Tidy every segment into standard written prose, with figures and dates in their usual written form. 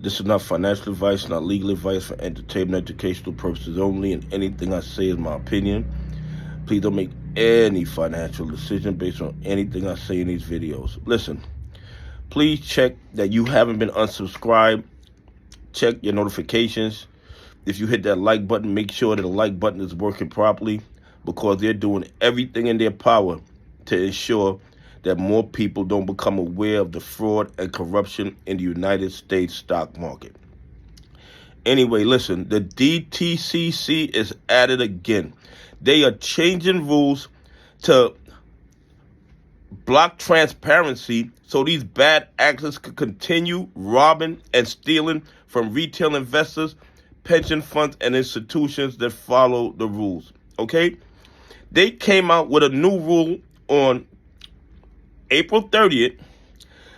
This is not financial advice, not legal advice, for entertainment, educational purposes only, and anything I say is my opinion. Please don't make any financial decision based on anything I say in these videos. Listen, please check that you haven't been unsubscribed. Check your notifications. If you hit that like button, make sure that the like button is working properly, because they're doing everything in their power to ensure that more people don't become aware of the fraud and corruption in the United States stock market. Anyway, listen, the DTCC is at it again. They are changing rules to block transparency so these bad actors can continue robbing and stealing from retail investors, pension funds, and institutions that follow the rules. Okay? They came out with a new rule on April 30th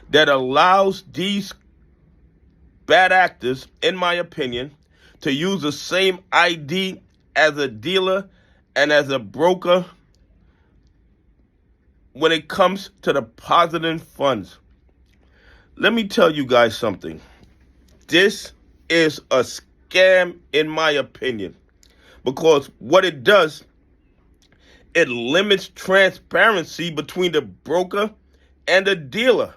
that allows these bad actors, in my opinion, to use the same ID as a dealer and as a broker when it comes to depositing funds. Let me tell you guys something. This is a scam, in my opinion, because what it does, it limits transparency between the broker and the dealer.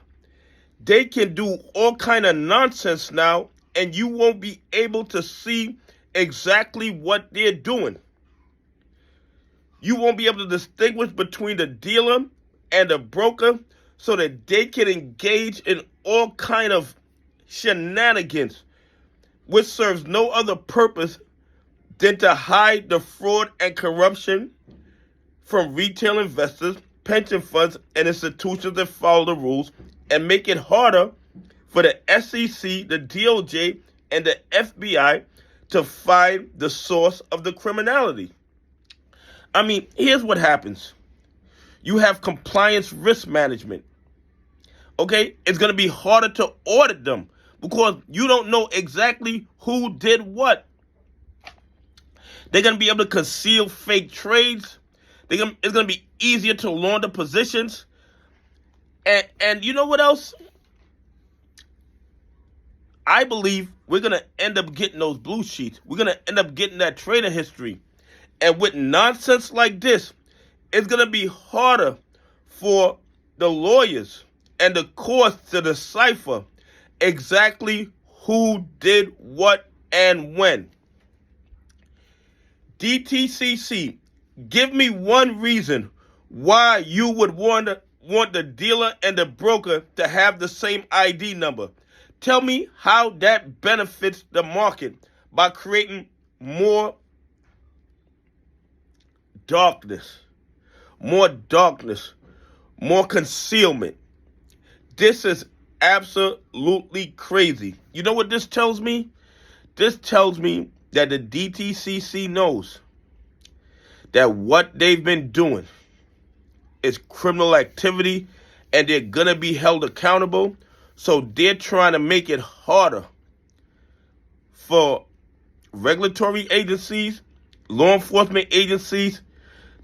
They can do all kind of nonsense now, and you won't be able to see exactly what they're doing. You won't be able to distinguish between the dealer and the broker, so that they can engage in all kind of shenanigans, which serves no other purpose than to hide the fraud and corruption from retail investors, pension funds, and institutions that follow the rules, and make it harder for the SEC, the DOJ, and the FBI to find the source of the criminality. I mean, here's what happens. You have compliance risk management. Okay? It's going to be harder to audit them because you don't know exactly who did what. They're going to be able to conceal fake trades. It's going to be easier to launder positions. And you know what else? I believe we're going to end up getting those blue sheets. We're going to end up getting that trader history. And with nonsense like this, it's going to be harder for the lawyers and the courts to decipher exactly who did what and when. DTCC, give me one reason why you would want the dealer and the broker to have the same ID number. Tell me how that benefits the market by creating more darkness, more concealment. This is absolutely crazy. You know what this tells me? This tells me that the DTCC knows that what they've been doing is criminal activity, and they're going to be held accountable. So they're trying to make it harder for regulatory agencies, law enforcement agencies,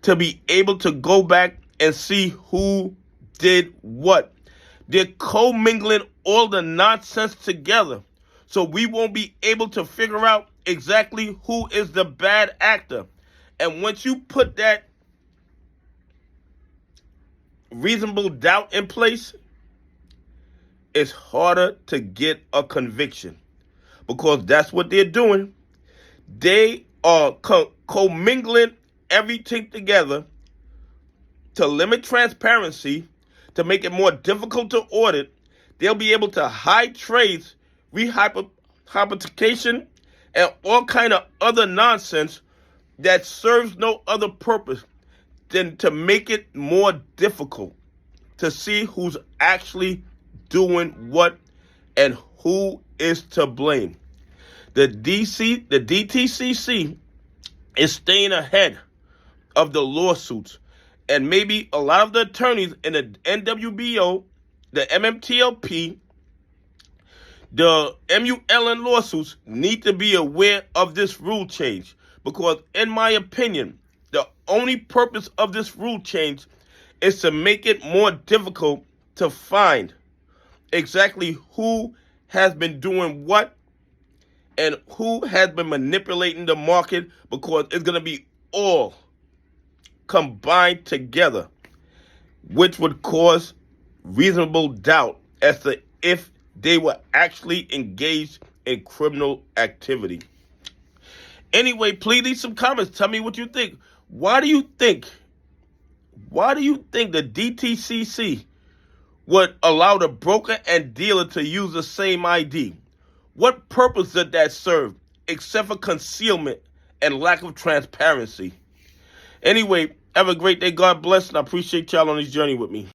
to be able to go back and see who did what. They're commingling all the nonsense together, so we won't be able to figure out exactly who is the bad actor. And once you put that reasonable doubt in place, it's harder to get a conviction, because that's what they're doing. They are commingling everything together to limit transparency, to make it more difficult to audit. They'll be able to hide trades, rehypothecation, and all kind of other nonsense that serves no other purpose than to make it more difficult to see who's actually doing what and who is to blame. The DTCC is staying ahead of the lawsuits, and maybe a lot of the attorneys in the NWBO, the MMTLP, the MULN lawsuits need to be aware of this rule change, because in my opinion, the only purpose of this rule change is to make it more difficult to find exactly who has been doing what and who has been manipulating the market, because it's going to be all combined together, which would cause reasonable doubt as to if they were actually engaged in criminal activity. Anyway, please leave some comments. Tell me what you think. Why do you think the DTCC would allow the broker and dealer to use the same ID? What purpose did that serve except for concealment and lack of transparency? Anyway, have a great day. God bless, and I appreciate y'all on this journey with me.